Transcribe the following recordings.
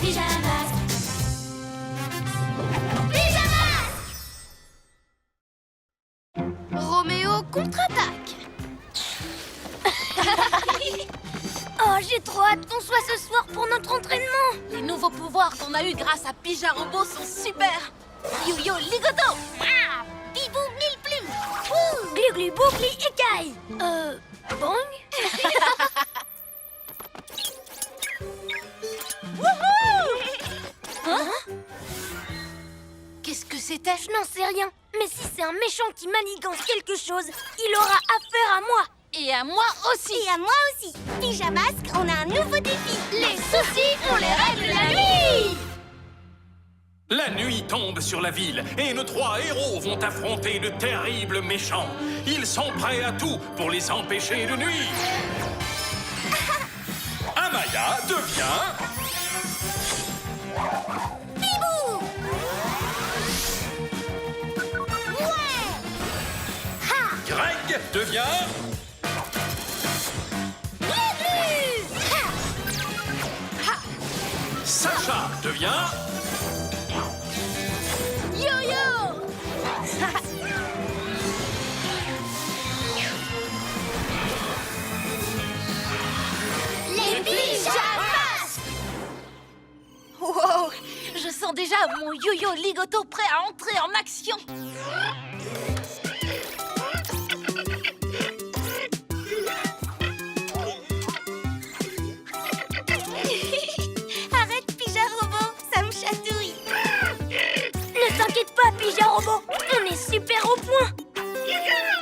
pyjamas. Pyjamas! Roméo contre-attaque. Oh, j'ai trop hâte qu'on soit ce soir pour notre entraînement. Les nouveaux pouvoirs qu'on a eus grâce à Pija Robot sont super. Yo-yo ligoto. Ah, Bibou mille plumes. Glu-glu boucli écaille. Bang. Hein? Qu'est-ce que c'était? Je n'en sais rien, mais si c'est un méchant qui manigance quelque chose, il aura affaire à moi. Et à moi aussi. Et à moi aussi. Pyjamasque, on a un nouveau défi. Les soucis, on les règle la nuit. La nuit tombe sur la ville et nos 3 héros vont affronter de terribles méchants. Ils sont prêts à tout pour les empêcher de nuire. Amaya devient... Bibou! Ouais! Ha! Greg devient... Glu-glu! Ha! Sacha devient... Yo-yo. Les pyjamas! Wow, je sens déjà mon yo-yo ligoto prêt à entrer en action. Arrête, Pija Robot, ça me chatouille. Ne t'inquiète pas, Pija Robot. On est super au point.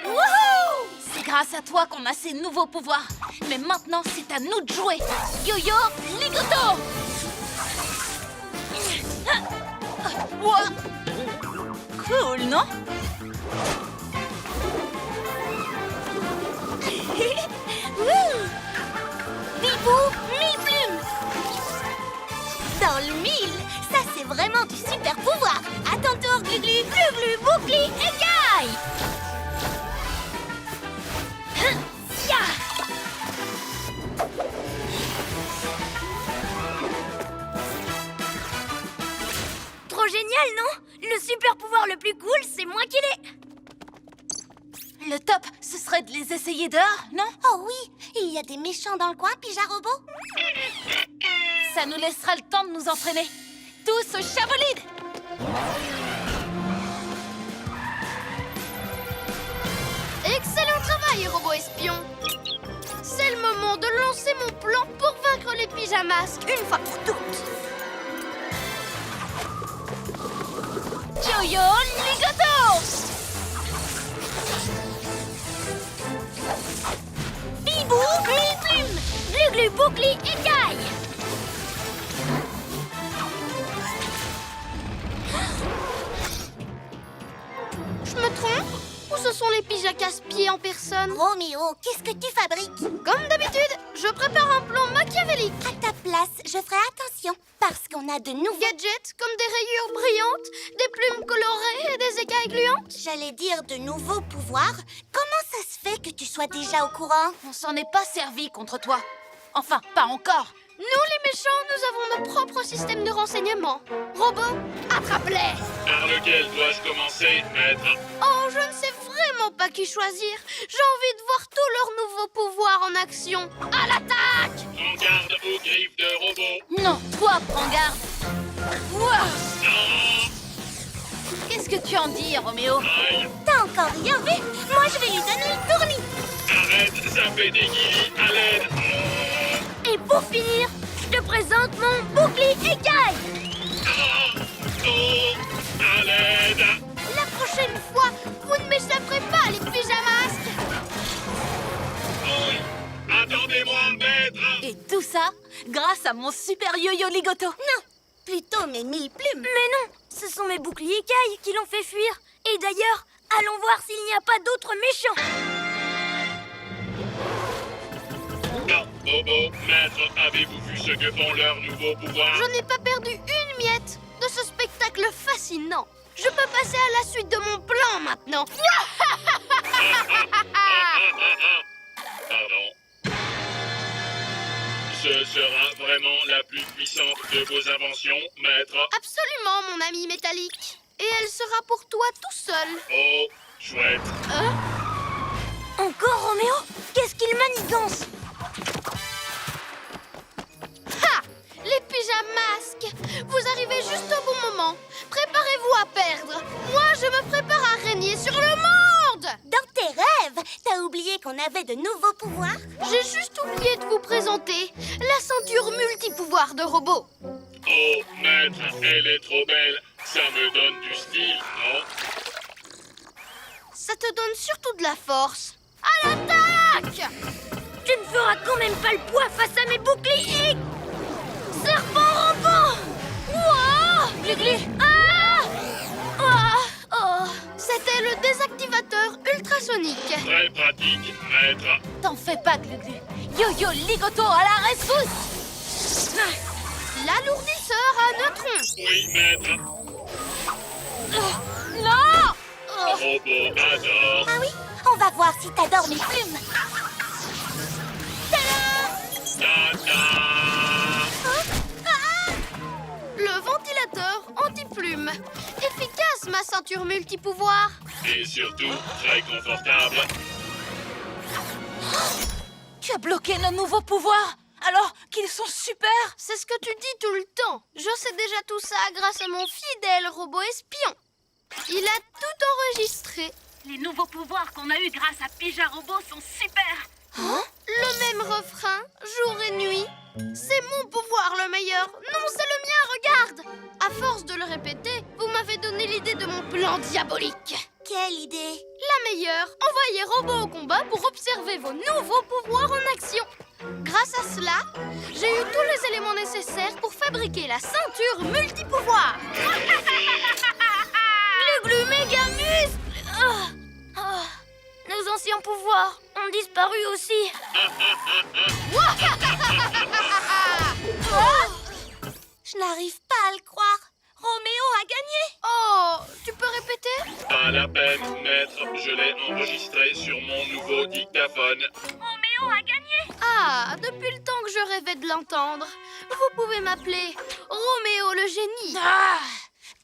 Wouhou! C'est grâce à toi qu'on a ces nouveaux pouvoirs. Mais maintenant, c'est à nous de jouer. Yo-yo ligoto. Ouah. Cool, non? Bibou, mille plumes! Dans le mille, ça c'est vraiment du super pouvoir. À ton tour, Glu-glu, Glu-glu, boucli, écaille! Ya. Trop génial, non? Le super pouvoir le plus cool, c'est moi qui l'ai. Le top, ce serait de les essayer dehors, non? Oh oui, il y a des méchants dans le coin, Pija Robot. Ça nous laissera le temps de nous entraîner. Tous au chabolide! Excellent travail, robot espion. C'est le moment de lancer mon plan pour vaincre les pyjamasques une fois pour toutes. Yo-yo ligoto! Bibou, mille plumes. Glu-glu boucli écaille. Je me trompe? Ou ce sont les pyjas casse-pieds en personne? Roméo, qu'est-ce que tu fabriques? Comme d'habitude, je prépare un plan machiavélique. À ta place, je ferai attention, parce qu'on a de nouveaux... Gadgets comme des rayures brillantes, des plumes colorées et des écailles gluantes. J'allais dire de nouveaux pouvoirs. Comment ça se fait que tu sois déjà au courant? On s'en est pas servi contre toi. Enfin, pas encore. Nous, les méchants, nous avons nos propres systèmes de renseignement. Robots, attrape-les! Par lequel dois-je commencer, maître? Oh, je ne sais vraiment pas qui choisir. J'ai envie de voir tous leurs nouveaux pouvoirs en action. À l'attaque! Prends garde aux griffes de robot. Non, toi, prends garde. Ouah! Non! Qu'est-ce que tu en dis, Roméo? Aïe! T'as encore rien vu? Moi, je vais lui donner le tournis. Arrête, ça fait des guillis, à l'aide! Et pour finir, je te présente mon bouclier écaille. Ah! Oh! À l'aide! La prochaine fois, vous ne m'échapperez pas, les pyjamasques! Oui! Attendez-moi, maître! Et tout ça grâce à mon super yo-yo ligoto. Non, plutôt mes 1000 plumes. Mais non, ce sont mes boucliers écailles qui l'ont fait fuir. Et d'ailleurs, allons voir s'il n'y a pas d'autres méchants. Non, Bobo, maître, avez-vous vu ce que font leurs nouveaux pouvoirs? Je n'ai pas perdu une miette de ce spectacle fascinant. Je peux passer à la suite de mon plan maintenant. Pardon. Ce Ce sera vraiment la plus puissante de vos inventions, maître. Absolument, mon ami métallique. Et elle sera pour toi tout seul. Oh, chouette. Encore Roméo? Qu'est-ce qu'il manigance? Ha! Les pyjamasques! Vous arrivez juste au bon moment. Préparez-vous à perdre. Moi, je me prépare à régner sur le monde! Dans tes rêves, t'as oublié qu'on avait de nouveaux pouvoirs? J'ai juste oublié de vous présenter la ceinture multipouvoir de robot. Oh, maître, elle est trop belle. Ça me donne du style, non? Ça te donne surtout de la force. À l'attaque! Tu ne feras quand même pas le poids face à mes boucliers! Serpent rampant! Ouah! Gluglu! Ah! Ah! Oh! C'était le désactivateur ultrasonique. Très pratique, maître. T'en fais pas, Gluglu. Yo-yo Ligoto à la rescousse! L'alourdisseur à neutrons. Oui, maître. Non! Robot adore. Ah oui? On va voir si t'adores mes plumes. Tata. Le ventilateur anti-plume. Efficace, ma ceinture multipouvoir. Et surtout, très confortable. Tu as bloqué nos nouveaux pouvoirs alors qu'ils sont super! C'est ce que tu dis tout le temps. Je sais déjà tout ça grâce à mon fidèle robot espion. Il a tout enregistré. Les nouveaux pouvoirs qu'on a eus grâce à Pija Robot sont super. Le même refrain, jour et nuit. C'est mon pouvoir le meilleur. Non, c'est le mien, regarde. À force de le répéter, vous m'avez donné l'idée de mon plan diabolique. Quelle idée! La meilleure, envoyez Robot au combat pour observer vos nouveaux pouvoirs en action. Grâce à cela, j'ai eu tous les éléments nécessaires pour fabriquer la ceinture multipouvoir. Gluglu méga muscle! Ah! Ah! Nos anciens pouvoirs ont disparu aussi. Je n'arrive pas à le croire. Roméo a gagné! Oh, tu peux répéter? Pas la peine, maître. Je l'ai enregistré sur mon nouveau dictaphone. Roméo a gagné. Ah, depuis le temps que je rêvais de l'entendre. Vous pouvez m'appeler Roméo le génie. Ah!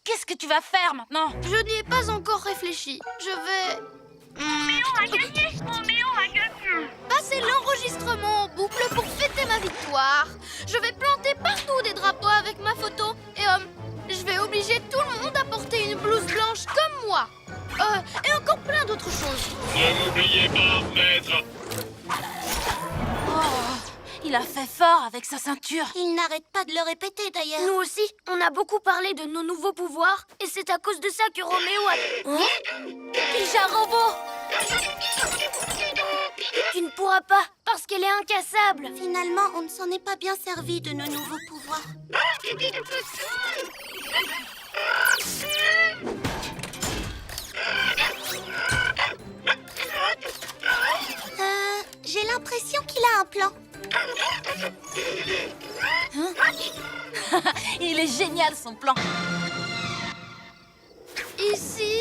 Qu'est-ce que tu vas faire maintenant? Je n'y ai pas encore réfléchi. Je vais... Roméo a gagné. Roméo a gagné. passer l'enregistrement en boucle pour fêter ma victoire. Je vais planter partout des drapeaux avec ma photo. Et je vais obliger tout le monde à porter une blouse blanche comme moi. Et encore plein d'autres choses. Ne m'oubliez pas, maître. Il a fait fort avec sa ceinture. Il n'arrête pas de le répéter d'ailleurs. Nous aussi, on a beaucoup parlé de nos nouveaux pouvoirs et c'est à cause de ça que Roméo a... Pija Robot! Tu ne pourras pas, parce qu'elle est incassable. Finalement, on ne s'en est pas bien servi de nos nouveaux pouvoirs. J'ai l'impression qu'il a un plan. Il est génial son plan. Ici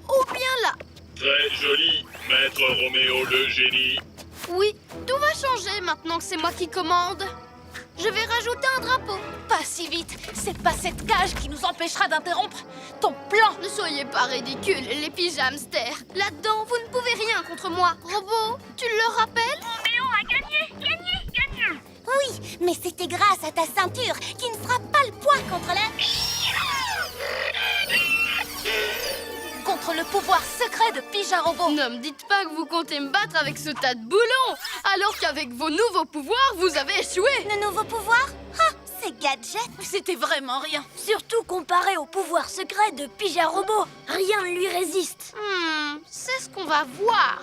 ou bien là? Très joli, maître Roméo le génie. Oui, tout va changer maintenant que c'est moi qui commande. Je vais rajouter un drapeau. Pas si vite. C'est pas cette cage qui nous empêchera d'interrompre ton plan. Ne soyez pas ridicules, les pyjamsters. Là-dedans, vous ne pouvez rien contre moi. Robot, tu le rappelles? Roméo a gagné. Gagné. Oui, mais c'était grâce à ta ceinture qui ne fera pas le poids contre la... Contre le pouvoir secret de Pija Robot. Ne me dites pas que vous comptez me battre avec ce tas de boulons, alors qu'avec vos nouveaux pouvoirs, vous avez échoué. Nos nouveaux pouvoirs? Ah, c'est gadget. C'était vraiment rien. Surtout comparé au pouvoir secret de Pija Robot. Rien ne lui résiste. C'est ce qu'on va voir.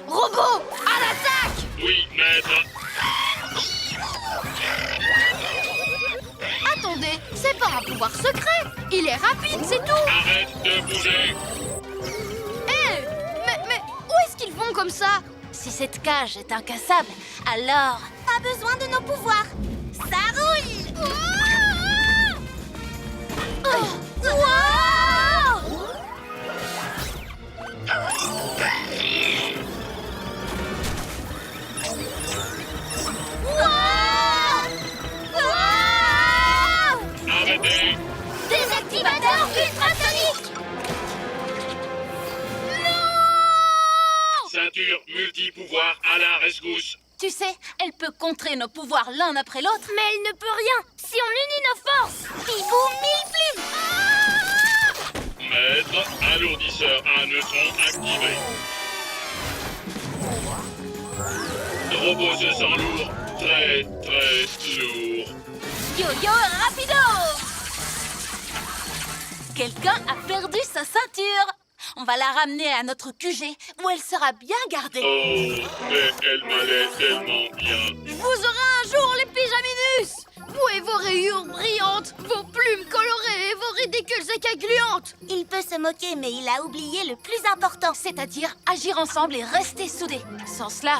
Robot, à l'attaque! Oui, maître. Attendez, c'est pas un pouvoir secret. Il est rapide, c'est tout. Arrête de bouger. Hé, mais où est-ce qu'ils vont comme ça? Si cette cage est incassable, alors... Pas besoin de nos pouvoirs. Ça roule. pouvoir à la rescousse. Tu sais, elle peut contrer nos pouvoirs l'un après l'autre. Mais elle ne peut rien si on unit nos forces. Bibou, mille plumes. Maître, alourdisseur à neutrons activé. Robot se sent lourd. Très, très lourd. Yo-yo rapido! Quelqu'un a perdu sa ceinture. On va la ramener à notre QG où elle sera bien gardée. Oh, mais elle m'allait tellement bien. Je vous aurai un jour, les pyjaminus! Vous et vos rayures brillantes, vos plumes colorées et vos ridicules écailles gluantes! Il peut se moquer, mais il a oublié le plus important. C'est-à-dire agir ensemble et rester soudés. Sans cela,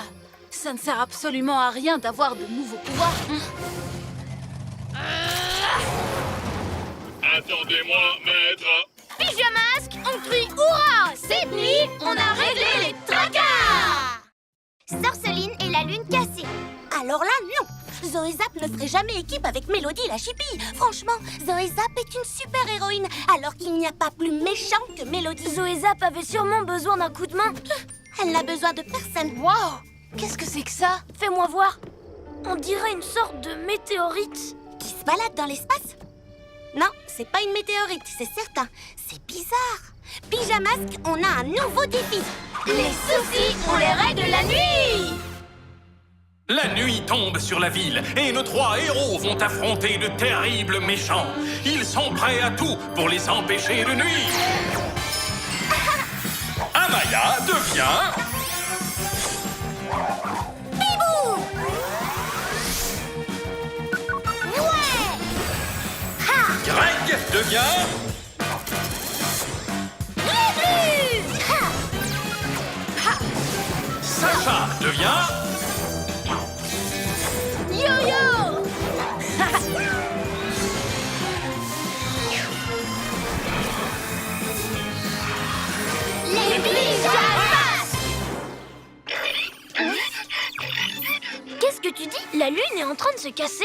ça ne sert absolument à rien d'avoir de nouveaux pouvoirs. Attendez-moi, maître. Pyjamasque, on crie hurrah! Cette nuit, on a réglé les tracas! Sorceline et la lune cassée. Alors là, non. Zoé Zap ne ferait jamais équipe avec Mélodie la chipie. Franchement, Zoé Zap est une super héroïne, alors qu'il n'y a pas plus méchant que Mélodie. Zoé Zap avait sûrement besoin d'un coup de main. Elle n'a besoin de personne. Wow! Qu'est-ce que c'est que ça? Fais-moi voir. On dirait une sorte de météorite. Qui se balade dans l'espace? Non, c'est pas une météorite, c'est certain. C'est bizarre. Pyjamasque, on a un nouveau défi. Les soucis, on les règle la nuit! La nuit tombe sur la ville et nos 3 héros vont affronter de terribles méchants. Ils sont prêts à tout pour les empêcher de nuire. Amaya devient... Bibou! Ouais! Greg devient... Sacha devient... Yo-yo! Les pyjamas! Qu'est-ce que tu dis? La lune est en train de se casser?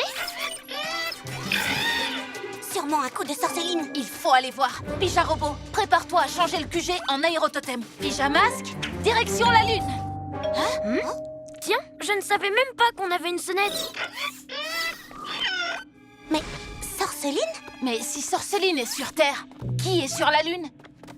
Sûrement un coup de sorceline. Il faut aller voir. Pyjarobot, prépare-toi à changer le QG en aérototem. Pyjamasque, direction la lune. Tiens, je ne savais même pas qu'on avait une sonnette. Mais sorceline? Mais si Sorceline est sur Terre, qui est sur la lune?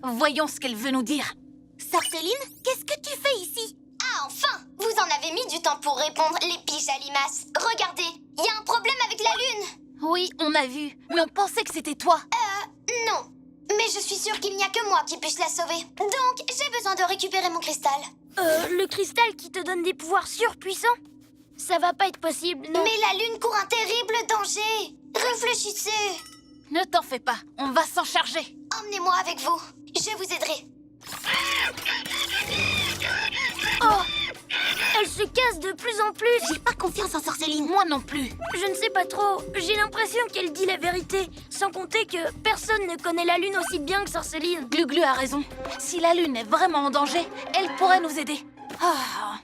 Voyons ce qu'elle veut nous dire. Sorceline, qu'est-ce que tu fais ici? Ah, enfin! Vous en avez mis du temps pour répondre, les pyjalimas. Regardez, il y a un problème avec la lune. Oui, on a vu, mais on pensait que c'était toi. Non. Mais je suis sûre qu'il n'y a que moi qui puisse la sauver. Donc, j'ai besoin de récupérer mon cristal. Le cristal qui te donne des pouvoirs surpuissants? Ça va pas être possible, non? Mais la lune court un terrible danger. Réfléchissez. Ne t'en fais pas, on va s'en charger. Emmenez-moi avec vous. Je vous aiderai. Oh! Elle se casse de plus en plus. J'ai pas confiance en Sorceline. Moi non plus. Je ne sais pas trop. J'ai l'impression qu'elle dit la vérité. Sans compter que personne ne connaît la lune aussi bien que Sorceline. Gluglu a raison. Si la lune est vraiment en danger, elle pourrait nous aider. Ah.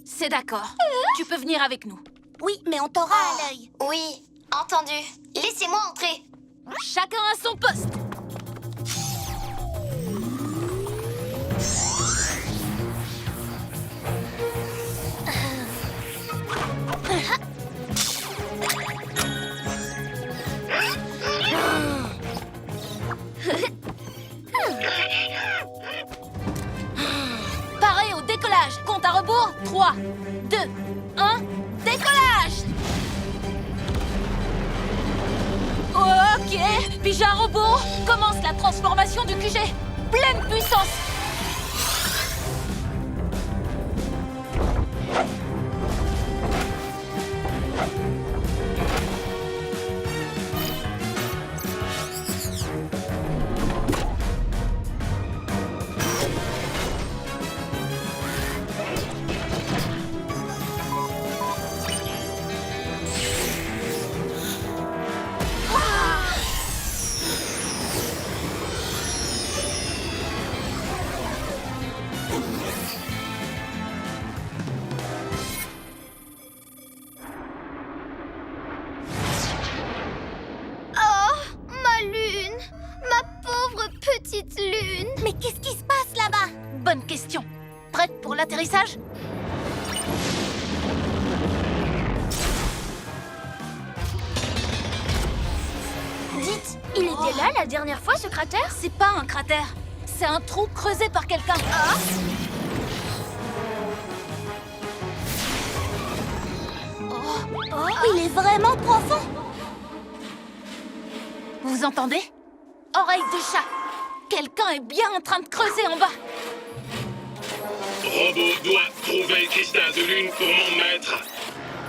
C'est d'accord. Tu peux venir avec nous. Oui, mais on t'aura à l'œil. Oui, entendu. Laissez-moi entrer. Chacun à son poste. Pareil au décollage. Compte à rebours. 3, 2, 1, décollage. Ok, Pyjarobot, commence la transformation du QG. Pleine puissance. Mais qu'est-ce qui se passe là-bas? Bonne question. Prête pour l'atterrissage? était là la dernière fois, ce cratère? C'est pas un cratère. C'est un trou creusé par quelqu'un. Il est vraiment profond. Vous entendez? Oreille de chat. Quelqu'un est bien en train de creuser en bas. Robot doit trouver cristal de lune pour mon maître.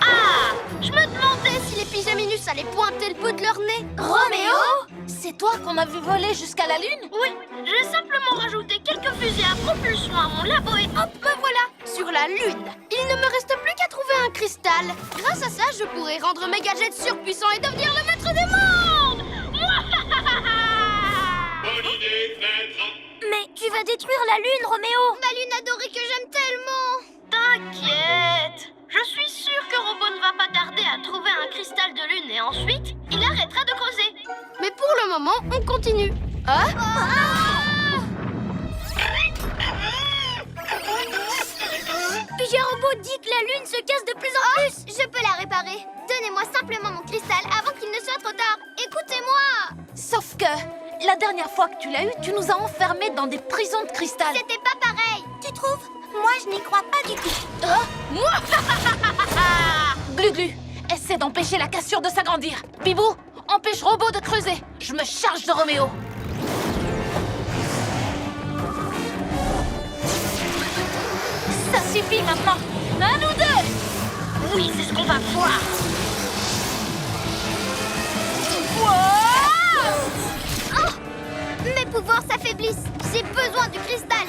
Ah! Je me demandais si les pyjaminus allaient pointer le bout de leur nez. Roméo? C'est toi qu'on a vu voler jusqu'à la Lune? Oui, j'ai simplement rajouté quelques fusées à propulsion à mon labo et hop, Me voilà, sur la Lune. Il ne me reste plus qu'à trouver un cristal. Grâce à ça, je pourrai rendre mes gadgets surpuissants et devenir le maître des mondes. Bonne idée, maître. Mais tu vas détruire la Lune, Roméo! Ma Lune adorée que j'aime tellement. t'inquiète. Je suis sûre que Robot ne va pas tarder à trouver un cristal de lune et ensuite, il arrêtera de creuser. Mais pour le moment, on continue. Hein? Pijarobot dit que la Lune se casse de plus en plus! Je peux la réparer. Donnez-moi simplement mon cristal avant qu'il ne soit trop tard. Écoutez-moi. Sauf que, la dernière fois que tu l'as eu, tu nous as enfermés dans des prisons de cristal. C'était pas pareil. Tu trouves? Moi, je n'y crois pas du tout. Glu-Glu, essaie d'empêcher la cassure de s'agrandir. Bibou, empêche Robot de creuser. Je me charge de Roméo. Ça suffit maintenant. À nous deux. Oui, c'est ce qu'on va voir. Mes pouvoirs s'affaiblissent. J'ai besoin du cristal.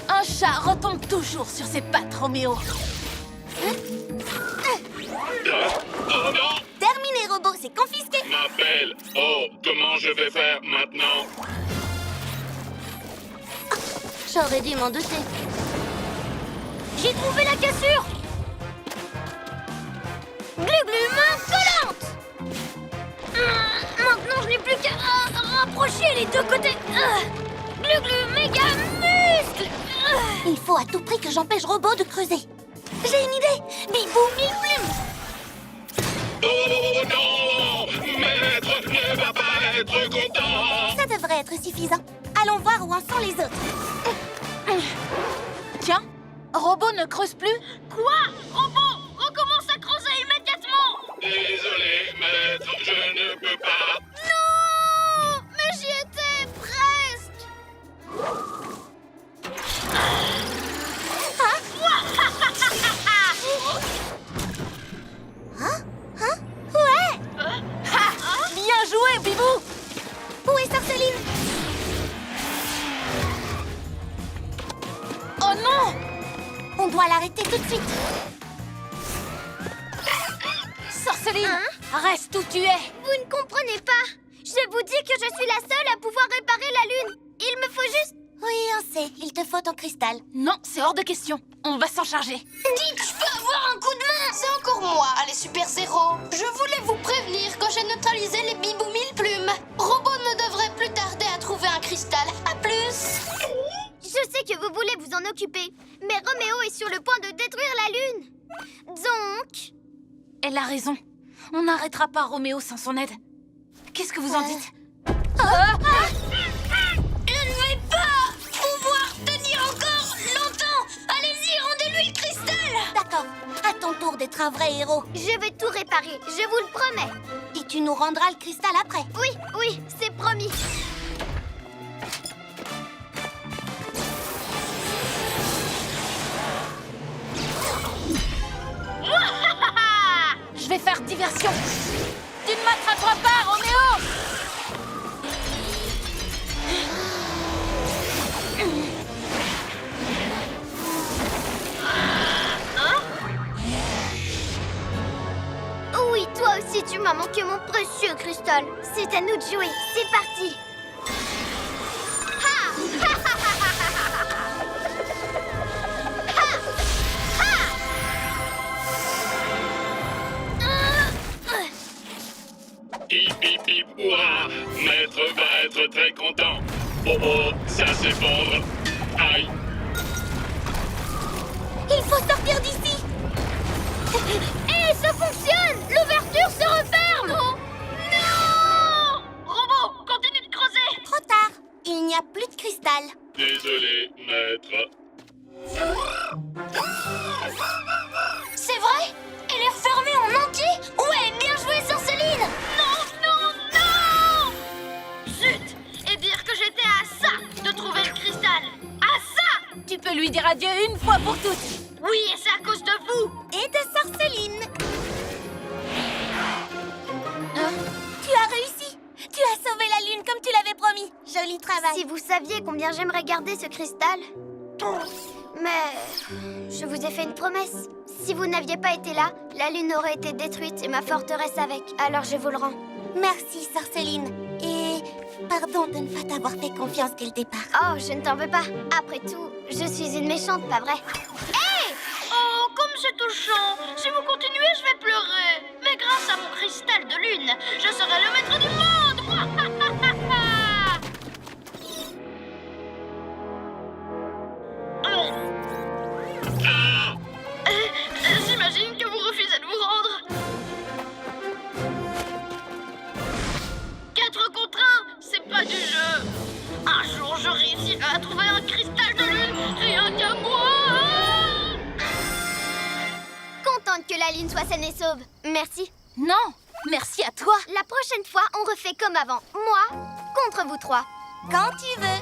Un chat retombe toujours sur ses pattes, Roméo. Oh non, Terminé, robot, c'est confisqué. ma belle. Oh, comment je vais faire maintenant? J'aurais dû m'en douter. J'ai trouvé la cassure! Glu-glu, main collante! Maintenant, je n'ai plus qu'à rapprocher les deux côtés. Glu-glu, méga muscle! Il faut à tout prix que j'empêche Robot de creuser. J'ai une idée. Bibou, mille plumes. Oh non! Maître ne va pas être content! Ça devrait être suffisant. Allons voir où en sont les autres. Tiens, Robot ne creuse plus. Quoi? Robot, recommence à creuser immédiatement. Désolé, maître, je ne peux pas. Non! Mais j'y étais presque. Ouais. Bien joué, Bibou. Où est Sorceline? Oh non! On doit l'arrêter tout de suite. Sorceline, reste où tu es. Vous ne comprenez pas. Je vous dis que je suis la seule à pouvoir réparer la Lune. Il me faut juste... Oui, on sait. Il te faut ton cristal. Non, c'est hors de question. On va s'en charger. Dites, je peux avoir un coup de main. C'est encore moi, les Super Zéro. Je voulais vous prévenir quand j'ai neutralisé les Bibou mille plumes. Robot ne devrait plus tarder à trouver un cristal. À plus. Je sais que vous voulez vous en occuper, mais Roméo est sur le point de détruire la Lune. Donc... Elle a raison. On n'arrêtera pas Roméo sans son aide. Qu'est-ce que vous en dites? Je ne vais pas pouvoir tenir encore longtemps! Allez-y, rendez-lui le cristal! D'accord. À ton tour d'être un vrai héros. Je vais tout réparer, je vous le promets. Et tu nous rendras le cristal après. Oui, oui, c'est promis. Je vais faire diversion. Tu ne m'attraperas pas, Roméo! Oui, toi aussi, tu m'as manqué mon précieux cristal. C'est à nous de jouer, c'est parti. Hip hip hip, hurrah! Maître va être être très content. Oh oh, ça s'effondre. Aïe. Il faut sortir d'ici. Hé, ça fonctionne! L'ouverture se referme! Non! Robot, continue de creuser! Trop tard. Il n'y a plus de cristal. Désolé, maître. C'est vrai? Elle est refermée en entier? Ouais, bien joué, Sorceline! Non! Zut! Et dire que j'étais à ça de trouver le cristal! À ça! Tu peux lui dire adieu une fois pour toutes. Oui, et c'est à cause de vous! Et de Sorceline. Tu as réussi. Tu as sauvé la lune comme tu l'avais promis. Joli travail. Si vous saviez combien j'aimerais garder ce cristal. Mais je vous ai fait une promesse. Si vous n'aviez pas été là, la lune aurait été détruite et ma forteresse avec. Alors je vous le rends. Merci, Sorceline. Et pardon de ne pas t'avoir fait confiance dès le départ. Oh, je ne t'en veux pas. Après tout, je suis une méchante, pas vrai? Oh, comme c'est touchant! Si vous continuez, je vais pleurer! Mais grâce à mon cristal de lune, je serai le maître du monde! J'imagine que vous refusez de vous rendre. 4 contre 1, c'est pas du jeu. Un jour, je réussirai à trouver un cristal de lune, rien qu'à moi. Contente que la lune soit saine et sauve. Merci. Non, merci à toi. La prochaine fois, on refait comme avant. Moi contre vous trois. Quand tu veux.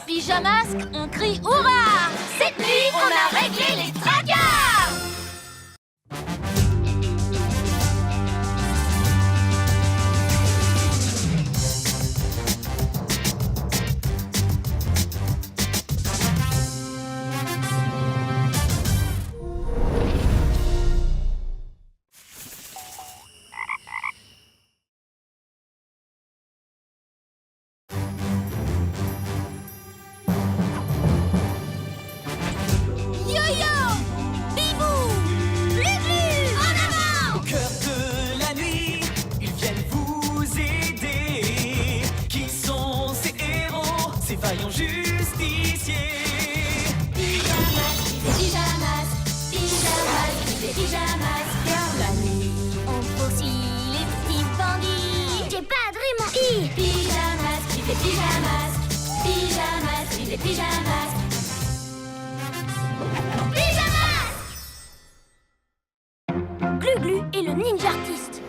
Pyjamasque, on crie hurrah! Cette nuit, on a réglé les tracas! Glu-Glu est le ninja artiste.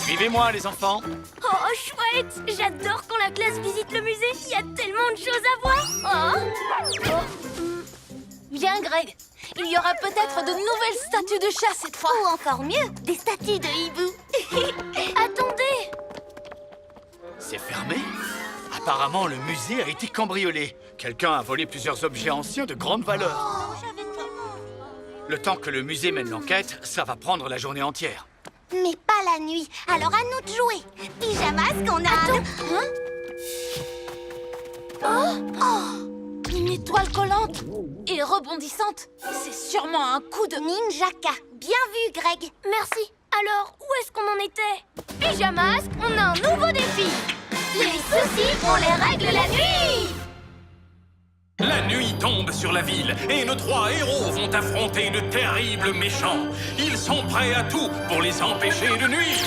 Suivez-moi, les enfants. Oh, chouette! J'adore quand la classe visite le musée. Il y a tellement de choses à voir. Viens, Greg. Il y aura peut-être de nouvelles statues de chat cette fois. Ou encore mieux, des statues de hibou. Attendez! C'est fermé? Apparemment, le musée a été cambriolé. Quelqu'un a volé plusieurs objets anciens de grande valeur. Le temps que le musée mène l'enquête, ça va prendre la journée entière. Mais pas la nuit. Alors à nous de jouer. Pyjamasque, on a... Une étoile collante et rebondissante. C'est sûrement un coup de... Ninjaka. Bien vu, Greg. Merci. Alors, où est-ce qu'on en était? Pyjamasque, on a un nouveau défi. Les soucis, on les règle la nuit. La nuit tombe sur la ville et nos 3 héros vont affronter de terribles méchants. Ils sont prêts à tout pour les empêcher de nuire.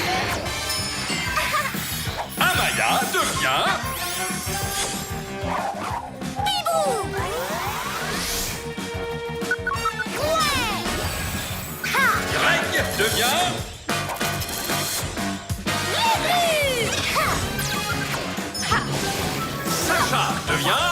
Amaya devient... Greg devient... Sacha devient...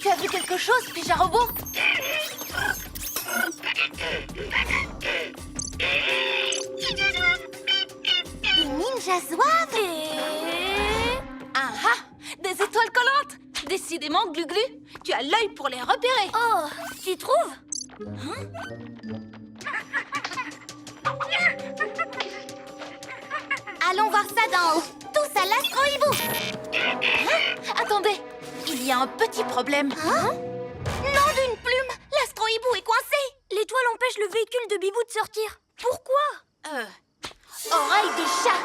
Tu as vu quelque chose, Pyja Robot? Des ninjas zouaves. Ah ah! Des étoiles collantes! Décidément, Glu-Glu, tu as l'œil pour les repérer. Oh, tu trouves? Allons voir ça d'en haut. Tous l'astro-hibou. Attendez, il y a un petit problème. Nom d'une plume, l'astro-hibou est coincé. L'étoile empêche le véhicule de Bibou de sortir. Pourquoi? Oreille de chat.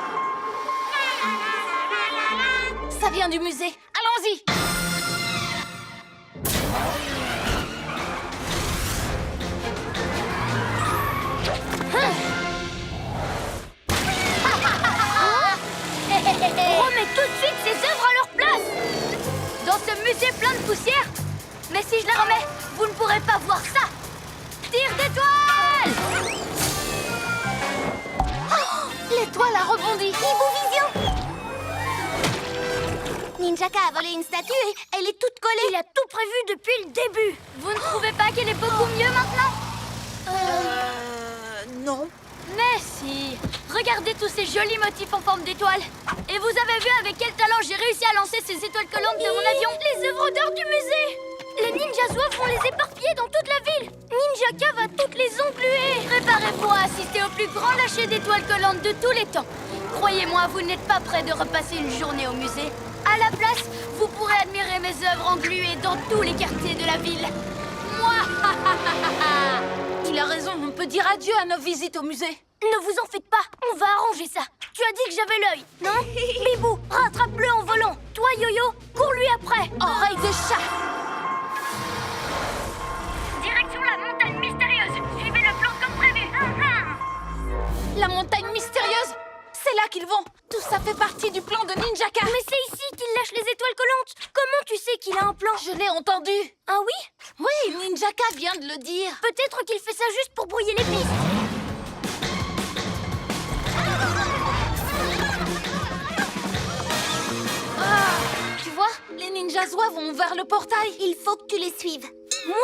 Ça vient du musée. Allons-y. Remets tout de suite ces œuvres à leur place. Dans ce musée plein de poussière. Mais si je les remets, vous ne pourrez pas voir ça. Tire d'étoile. L'étoile a rebondi. Hibou Vision. Ninjaka a volé une statue et elle est toute collée. Il a tout prévu depuis le début. Vous ne trouvez pas qu'elle est beaucoup mieux maintenant? Non. Mais si. Regardez tous ces jolis motifs en forme d'étoile. Et vous avez vu avec quel talent j'ai réussi à lancer ces étoiles collantes de mon avion? Les œuvres d'art du musée. Les ninjas zouaves vont les éparpiller dans toute la ville. Ninjaka va toutes les engluer. Préparez-vous à assister au plus grand lâcher d'étoiles collantes de tous les temps. Croyez-moi, vous n'êtes pas prêt de repasser une journée au musée. À la place, vous pourrez admirer mes œuvres engluées dans tous les quartiers de la ville. Moi. Il a raison, on peut dire adieu à nos visites au musée. Ne vous en faites pas, on va arranger ça. Tu as dit que j'avais l'œil, non? Bibou, rattrape-le en volant. Toi, Yo-Yo, cours-lui après. Oreille de chat. Direction la montagne mystérieuse. Suivez le plan comme prévu. La montagne mystérieuse. C'est là qu'ils vont. Tout ça fait partie du plan de Ninjaka. Mais c'est ici qu'il lâche les étoiles collantes. Comment tu sais qu'il a un plan? Je l'ai entendu. Ah oui? Oui, Ninjaka vient de le dire. Peut-être qu'il fait ça juste pour brouiller les pistes. Tu vois, les ninjas zouaves vont vers le portail. Il faut que tu les suives. Moi?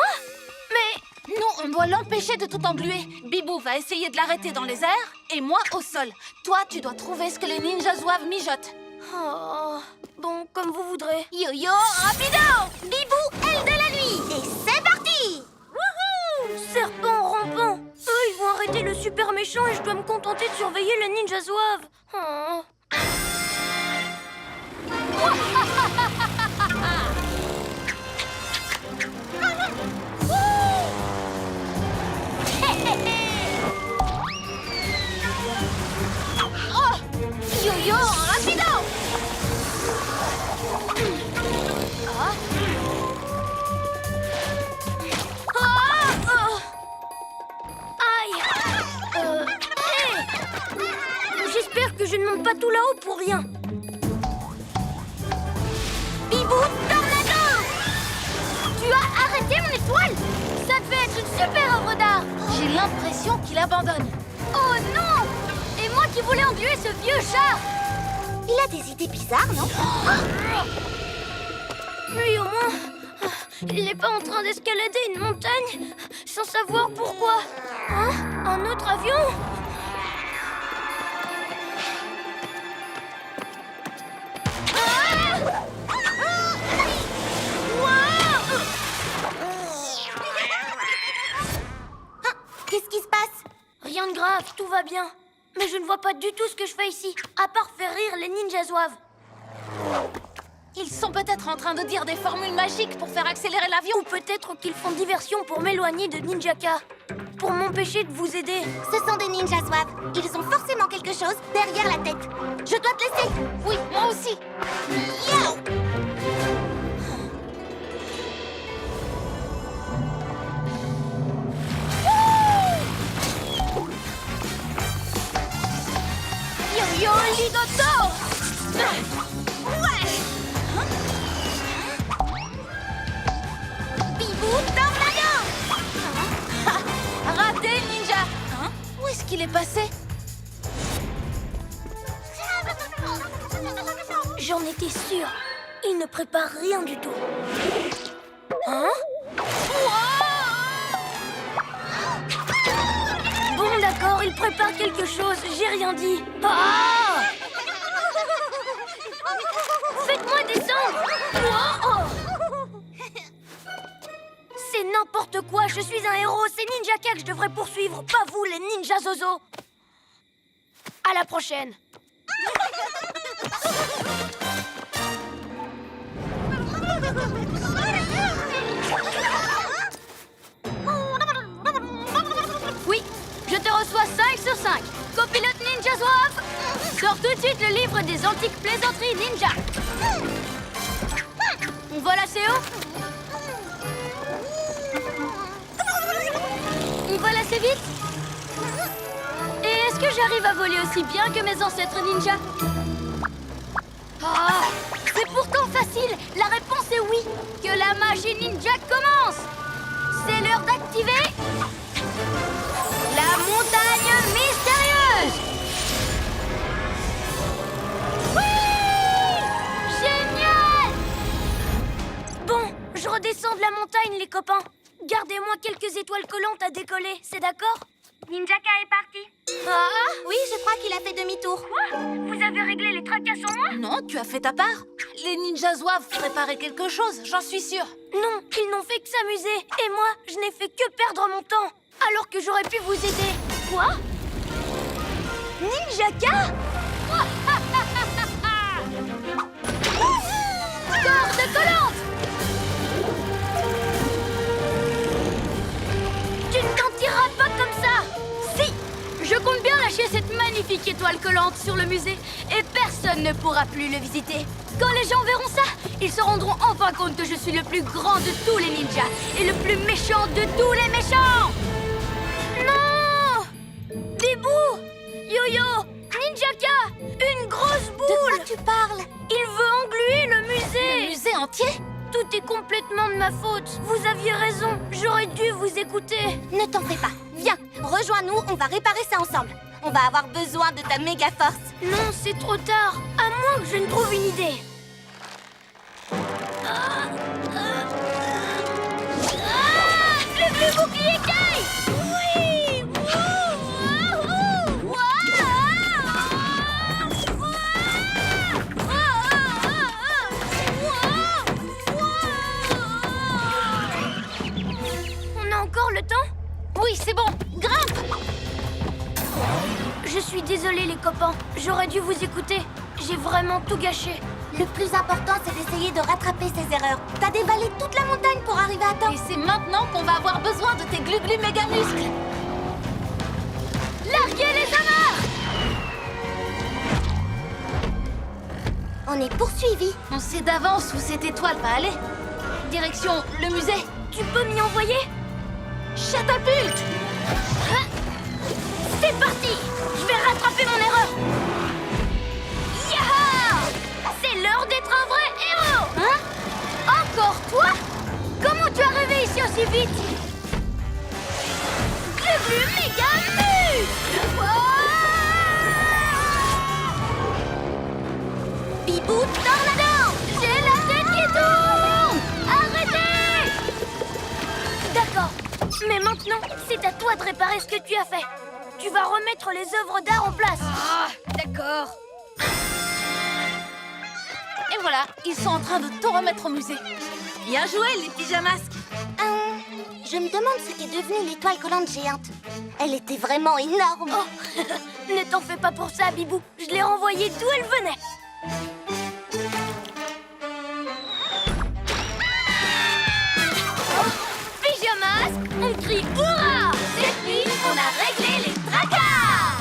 Mais... Non, on doit l'empêcher de tout engluer. Bibou va essayer de l'arrêter dans les airs et moi au sol. Toi, tu dois trouver ce que les ninjas zouaves mijotent. Oh... Bon, comme vous voudrez. Yo-yo, rapido. Bibou, aile de la nuit. Et c'est parti. Wouhou! Serpent rampant. Eux, ils vont arrêter le super méchant et je dois me contenter de surveiller les ninjas zouaves. Oh... Yo-yo, rapido. Aïe! Hey! J'espère que je ne monte pas tout là-haut pour rien. Bibou, tornado. Tu as arrêté mon étoile? Ça devait être une super œuvre d'art. J'ai l'impression qu'il abandonne. Oh non! Et moi qui voulais engluer ce vieux char! Il a des idées bizarres, non? Lui, au moins, il n'est pas en train d'escalader une montagne sans savoir pourquoi. Hein? Un autre avion? Qu'est-ce qui se passe? Rien de grave, tout va bien. Mais je ne vois pas du tout ce que je fais ici, à part faire rire les ninjas zouaves. Ils sont peut-être en train de dire des formules magiques pour faire accélérer l'avion. Ou peut-être qu'ils font diversion pour m'éloigner de Ninjaka. Pour m'empêcher de vous aider. Ce sont des ninjas zouaves. Ils ont forcément quelque chose derrière la tête. Je dois te laisser. Oui, moi aussi. Yo! Yo-yo, Ligoto! Ouais! Bibou, tornado! Raté, ninja. Hein? Où est-ce qu'il est passé? J'en étais sûre. Il ne prépare rien du tout. Hein? Bon, d'accord, il prépare quelque chose. J'ai rien dit. Ah! Faites-moi descendre! Oh! C'est n'importe quoi. Je suis un héros. C'est Ninjaka que je devrais poursuivre, pas vous, les ninjas zozo. À la prochaine. Oui, je te reçois 5 sur 5. Copilote Ninja Zouave, sors tout de suite le livre des antiques plaisanteries ninja. On vole assez haut? On vole assez vite? Et est-ce que j'arrive à voler aussi bien que mes ancêtres ninja? Ah, c'est pourtant facile. La réponse est oui. Que la magie ninja commence. C'est l'heure d'activer la montagne mystérieuse. Oui! Génial! Bon, je redescends de la montagne, les copains. Gardez-moi quelques étoiles collantes à décoller, c'est d'accord? Ninjaka est parti. Ah! Oui, je crois qu'il a fait demi-tour. Quoi? Vous avez réglé les tracas sur moi? Non, tu as fait ta part. Les ninjas zouaves préparaient quelque chose, j'en suis sûre. Non, ils n'ont fait que s'amuser. Et moi, je n'ai fait que perdre mon temps. Alors que j'aurais pu vous aider. Quoi? Ninjaka? Corde collante! Tu ne t'en tireras pas comme ça! Si! Je compte bien lâcher cette magnifique étoile collante sur le musée et personne ne pourra plus le visiter. Quand les gens verront ça, ils se rendront enfin compte que je suis le plus grand de tous les ninjas et le plus méchant de tous les méchants! Non! Bibou! Yo-Yo! Ninjaka! Une grosse boule! De quoi tu parles? Il veut engluer le musée! Le musée entier? Tout est complètement de ma faute. Vous aviez raison. J'aurais dû vous écouter. Ne t'en fais pas. Viens, rejoins-nous, on va réparer ça ensemble. On va avoir besoin de ta méga force. Non, c'est trop tard. À moins que je ne trouve une idée. Le bouclier Kai! Oui! On a encore le temps? Oui, c'est bon, grimpe! Je suis désolée, les copains. J'aurais dû vous écouter. J'ai vraiment tout gâché. Le plus important, c'est d'essayer de rattraper ces erreurs. T'as dévalé toute la montagne pour arriver à temps. Et c'est maintenant qu'on va avoir besoin de tes glu-glu méga muscles! Larguez les amarres! On est poursuivis. On sait d'avance où cette étoile va aller. Direction le musée. Tu peux m'y envoyer? Chatapulte! C'est parti! Je vais rattraper mon erreur! Yaha! C'est l'heure d'être un vrai héros! Hein? Encore toi? Comment tu es arrivé ici aussi vite? Glu-glu méga muscle! Bibou tornado! J'ai la tête qui tourne! Arrêtez! D'accord. Mais maintenant, c'est à toi de réparer ce que tu as fait. Tu vas remettre les œuvres d'art en place. Ah, d'accord. Et voilà, ils sont en train de tout remettre au musée. Bien joué, les pyjamasques. Je me demande ce qu'est devenue l'étoile collante géante. Elle était vraiment énorme. Oh, ne t'en fais pas pour ça, Bibou. Je l'ai renvoyée d'où elle venait. Pyjamasque, on crie hurrah! Cette nuit, on a réglé les tracas!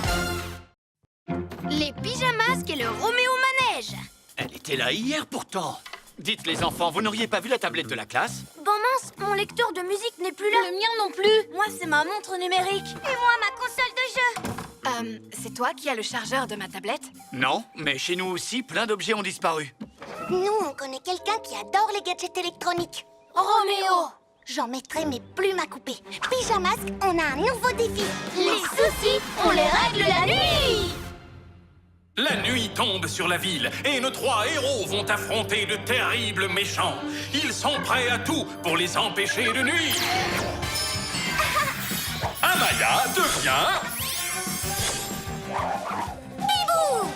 Les pyjamasques et le Roméo manège. Elle était là hier pourtant. Dites les enfants, vous n'auriez pas vu la tablette de la classe? Bon mince, mon lecteur de musique n'est plus là. Le mien non plus. Moi, c'est ma montre numérique. Et moi, ma console de jeu. C'est toi qui as le chargeur de ma tablette? Non, mais chez nous aussi, plein d'objets ont disparu. Nous, on connaît quelqu'un qui adore les gadgets électroniques. Roméo! J'en mettrai mes plumes à couper. Pyjamasque, on a un nouveau défi. Les soucis, on les règle la nuit! La nuit tombe sur la ville et nos trois héros vont affronter de terribles méchants. Ils sont prêts à tout pour les empêcher de nuire. Amaya devient... Bibou!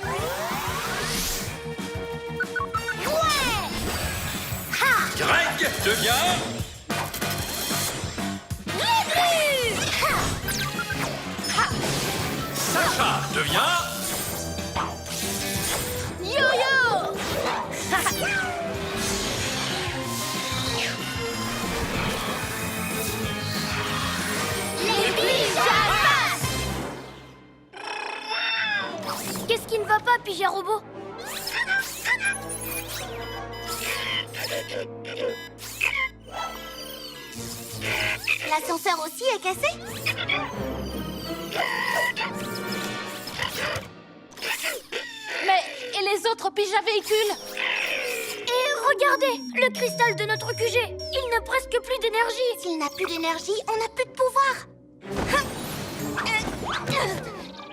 Ouais! Ha! Greg devient... Glu-glu! Ha! Sacha devient... Yo-yo! Qu'est-ce qui ne va pas, Pyja Robot? L'ascenseur aussi est cassé? Mais et les autres pyjas véhicules? Et regardez, le cristal de notre QG. Il n'a presque plus d'énergie. S'il n'a plus d'énergie, on n'a plus de pouvoir.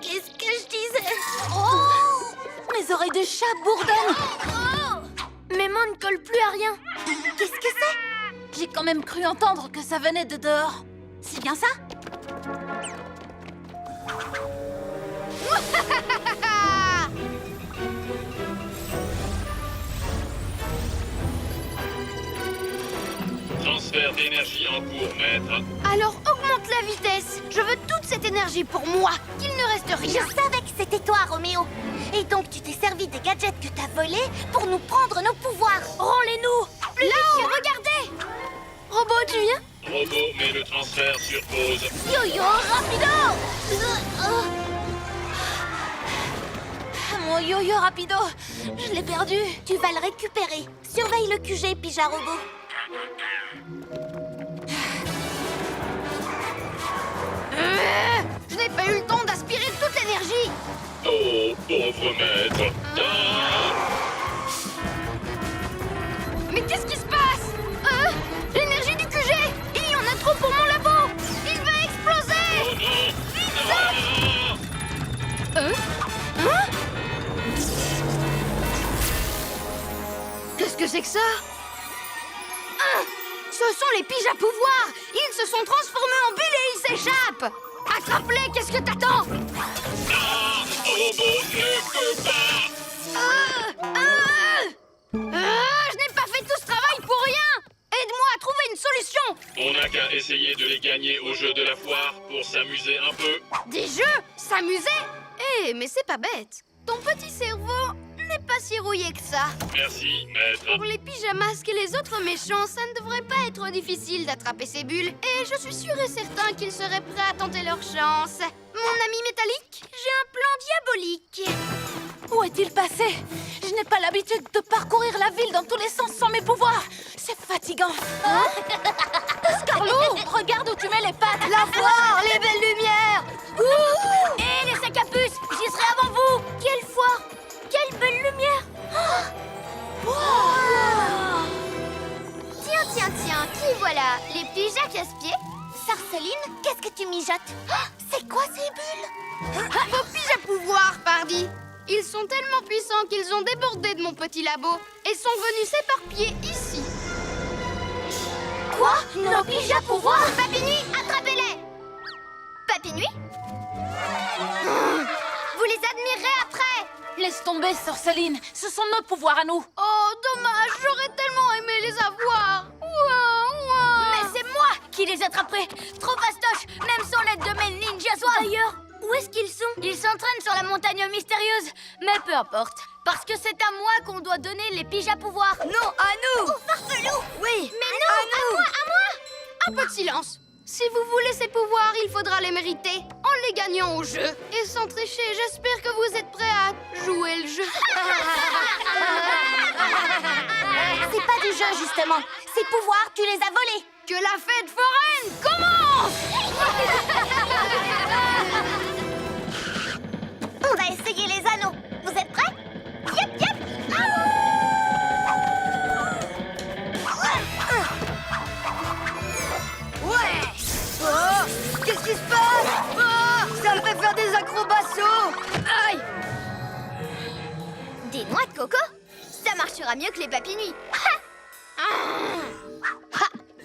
Qu'est-ce que je disais? Mes oreilles de chat bourdonnent. Mes mains ne collent plus à rien. Qu'est-ce que c'est? J'ai quand même cru entendre que ça venait de dehors. C'est bien ça? Transfert d'énergie en cours, maître. Alors augmente la vitesse. Je veux toute cette énergie pour moi. Qu'il ne reste Je rien. savais que c'était toi, Roméo. Et donc tu t'es servi des gadgets que t'as volés pour nous prendre nos pouvoirs. Rends-les-nous. Là-haut, regardez. Robot, tu viens? Robot met le transfert sur pause. Yo-yo, rapido. Mon yo-yo rapido, je l'ai perdu. Tu vas le récupérer. Surveille le QG, Pyja Robot. Je n'ai pas eu le temps d'aspirer toute l'énergie. Oh, pauvre maître. Mais qu'est-ce qui se passe? L'énergie du QG. Il y en a trop pour mon labo. Il va exploser. Qu'est-ce que c'est que ça? Ce sont les pyjas pouvoirs. Ils se sont transformés en bulles et ils s'échappent. Attrape-les, qu'est-ce que t'attends? Robot ne peut pas. Je n'ai pas fait tout ce travail pour rien. Aide-moi à trouver une solution. On n'a qu'à essayer de les gagner au jeu de la foire pour s'amuser un peu. Des jeux? S'amuser? Mais c'est pas bête. Ton petit cerveau n'est pas si rouillé que ça. Merci, maître. Pour les pyjamasques et les autres méchants, ça ne devrait pas être difficile d'attraper ces bulles. Et je suis sûr et certain qu'ils seraient prêts à tenter leur chance. Mon ami métallique, j'ai un plan diabolique. Où est-il passé? Je n'ai pas l'habitude de parcourir la ville dans tous les sens sans mes pouvoirs. C'est fatigant. Scarlou, regarde où tu mets les pattes. La foire, les belles lumières. Et les sacs à puce, j'y serai avant vous. Quelle foire. Quelle belle lumière. Tiens, qui voilà? Les pyjas casse-pieds? Sarceline, qu'est-ce que tu mijotes? C'est quoi ces bulles? Vos pyjas pouvoirs, pardi. Ils sont tellement puissants qu'ils ont débordé de mon petit labo et sont venus s'éparpiller ici. Quoi? Nos pyjas pouvoirs? Papinuit, attrapez-les! Papinuit? Vous les admirerez après! Laisse tomber, Sorceline. Ce sont nos pouvoirs à nous. Oh, dommage, j'aurais tellement aimé les avoir. Mais c'est moi qui les attraperai. Trop fastoche, même sans l'aide de mes ninjas soirs. D'ailleurs, où est-ce qu'ils sont? Ils s'entraînent sur la montagne mystérieuse. Mais peu importe, parce que c'est à moi qu'on doit donner les pyjas pouvoirs. Non, à nous. Farfelou! Oui. Mais non, à moi! Un peu de silence. Si vous voulez ces pouvoirs, il faudra les mériter en les gagnant au jeu. Et sans tricher, j'espère que vous êtes prêts à jouer le jeu. C'est pas du jeu, justement. Ces pouvoirs, tu les as volés. Que la fête foraine commence! On va essayer les anneaux. Vous êtes prêts? Yep, yep. Qu'est-ce qui se passe? Ça me fait faire des acrobations! Aïe! Des noix de coco? Ça marchera mieux que les papinuits.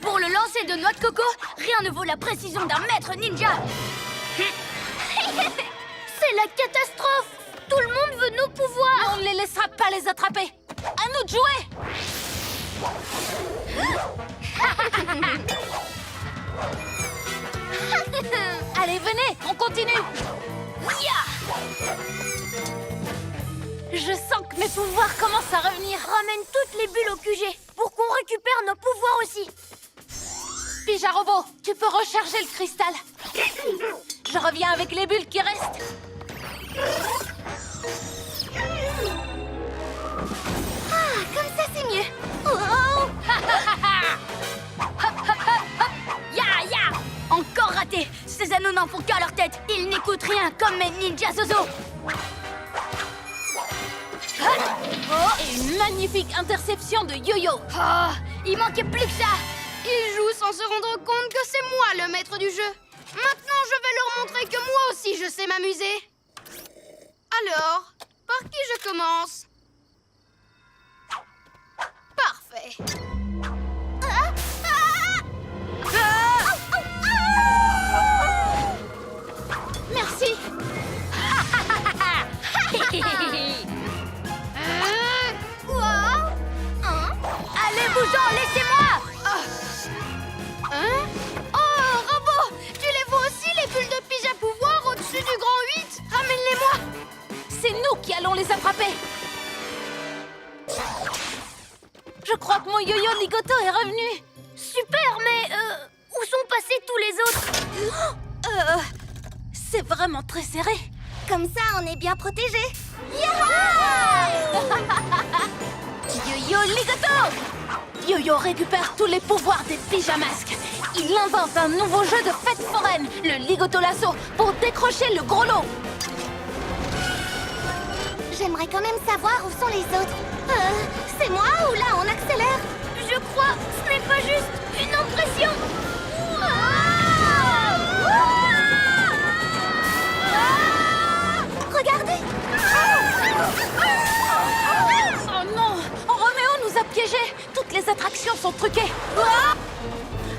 Pour le lancer de noix de coco, rien ne vaut la précision d'un maître ninja. C'est la catastrophe. Tout le monde veut nos pouvoirs. On ne les laissera pas les attraper. À nous de jouer. Allez, venez, on continue. Je sens que mes pouvoirs commencent à revenir. Ramène toutes les bulles au QG pour qu'on récupère nos pouvoirs aussi. Pyja Robot, tu peux recharger le cristal. Je reviens avec les bulles qui restent. Tiens, comme mes ninjas Zozo. Et une magnifique interception de Yo-Yo. Oh, il manquait plus que ça. Ils jouent sans se rendre compte que c'est moi le maître du jeu. Maintenant, je vais leur montrer que moi aussi je sais m'amuser. Alors, par qui je commence? Parfait. Merci. Quoi? Allez, bougeons, laissez-moi. Hein? Oh, Robot! Tu les vois aussi, les bulles de pige à pouvoir au-dessus du grand 8? Ramène-les-moi! C'est nous qui allons les attraper. Je crois que mon yo-yo Ligoto est revenu. Super, mais où sont passés tous les autres? C'est vraiment très serré. Comme ça, on est bien protégés. Yo-Yo Ligoto! Yo-Yo récupère tous les pouvoirs des pyjamasques. Il invente un nouveau jeu de fête foraine, le Ligoto Lasso, pour décrocher le gros lot. J'aimerais quand même savoir où sont les autres. C'est moi ou là on accélère? Je crois, ce n'est pas juste une impression. Regardez! Oh non! Roméo nous a piégés. Toutes les attractions sont truquées. Ah!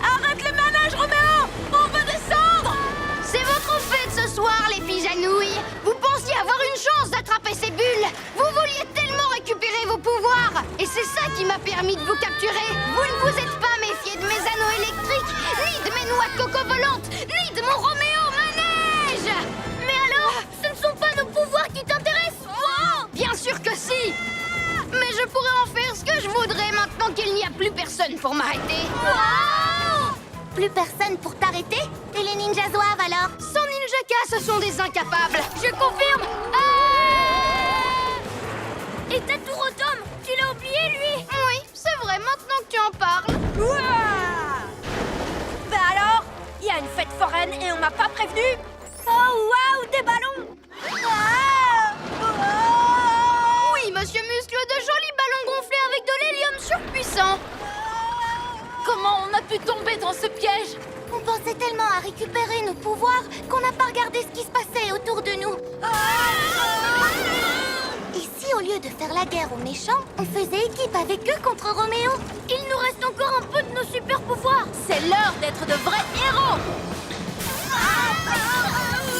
Arrête le manège, Roméo! On veut descendre! C'est votre fête ce soir, les pigeanouilles! Vous pensiez avoir une chance d'attraper ces bulles! Vous vouliez tellement récupérer vos pouvoirs! Et c'est ça qui m'a permis de vous capturer! Vous ne vous êtes pas méfié de mes anneaux électriques, ni de mes noix de coco volantes, ni de mon Roméo manège! Mais alors, ce ne sont pas nos pouvoirs qui t'intéressent? Bien sûr que si! Mais je pourrais en faire ce que je voudrais maintenant qu'il n'y a plus personne pour m'arrêter! Plus personne pour t'arrêter? Et les ninjas zouaves alors? Sans Ninjaka, ce sont des incapables! Je confirme. Et ta tour automne, tu l'as oublié, lui? Oui, c'est vrai, maintenant que tu en parles. Ben alors, il y a une fête foraine et on m'a pas prévenu? Oh waouh, des ballons! Oui, monsieur Muscle, de jolis ballons gonflés avec de l'hélium surpuissant. Comment on a pu tomber dans ce piège? On pensait tellement à récupérer nos pouvoirs qu'on n'a pas regardé ce qui se passait autour de nous. Et si au lieu de faire la guerre aux méchants, on faisait équipe avec eux contre Roméo? Il nous reste encore un peu de nos super pouvoirs. C'est l'heure d'être de vrais héros!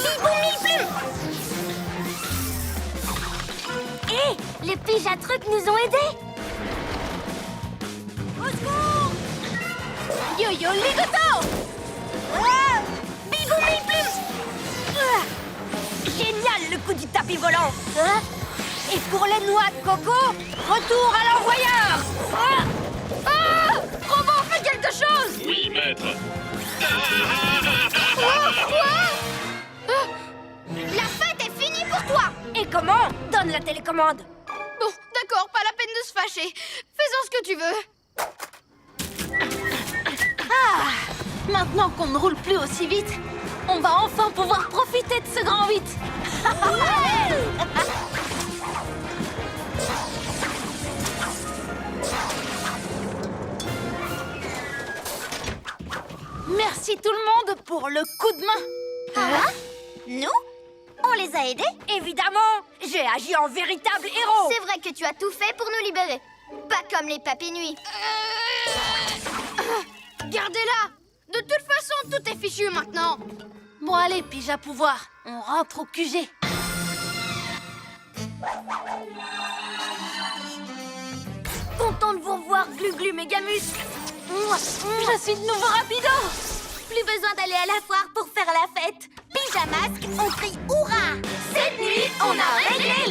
Bibou mille plumes! Hé, les piges à trucs nous ont aidés. Au secours! Yo-Yo Ligoto! Bibou mille plumes! Génial le coup du tapis volant. Et pour les noix de coco, retour à l'envoyeur. Robot, fais quelque chose! Oui, maître. La fête est finie pour toi! Et comment? Donne la télécommande. Bon, d'accord, pas la peine de se fâcher. Fais-en ce que tu veux. Maintenant qu'on ne roule plus aussi vite, on va enfin pouvoir profiter de ce grand 8. Merci tout le monde pour le coup de main. Nous? On les a aidés? Évidemment, j'ai agi en véritable héros. C'est vrai que tu as tout fait pour nous libérer. Pas comme les papis nuits. Gardez-la! De toute façon, tout est fichu maintenant. Bon allez, pige à pouvoir, on rentre au QG. Content de vous revoir, Glu-Glu Mégamuscle. Je suis de nouveau rapido. Plus besoin d'aller à la foire pour faire la fête. Pyjamasque, on crie hurrah! Cette nuit, on a réglé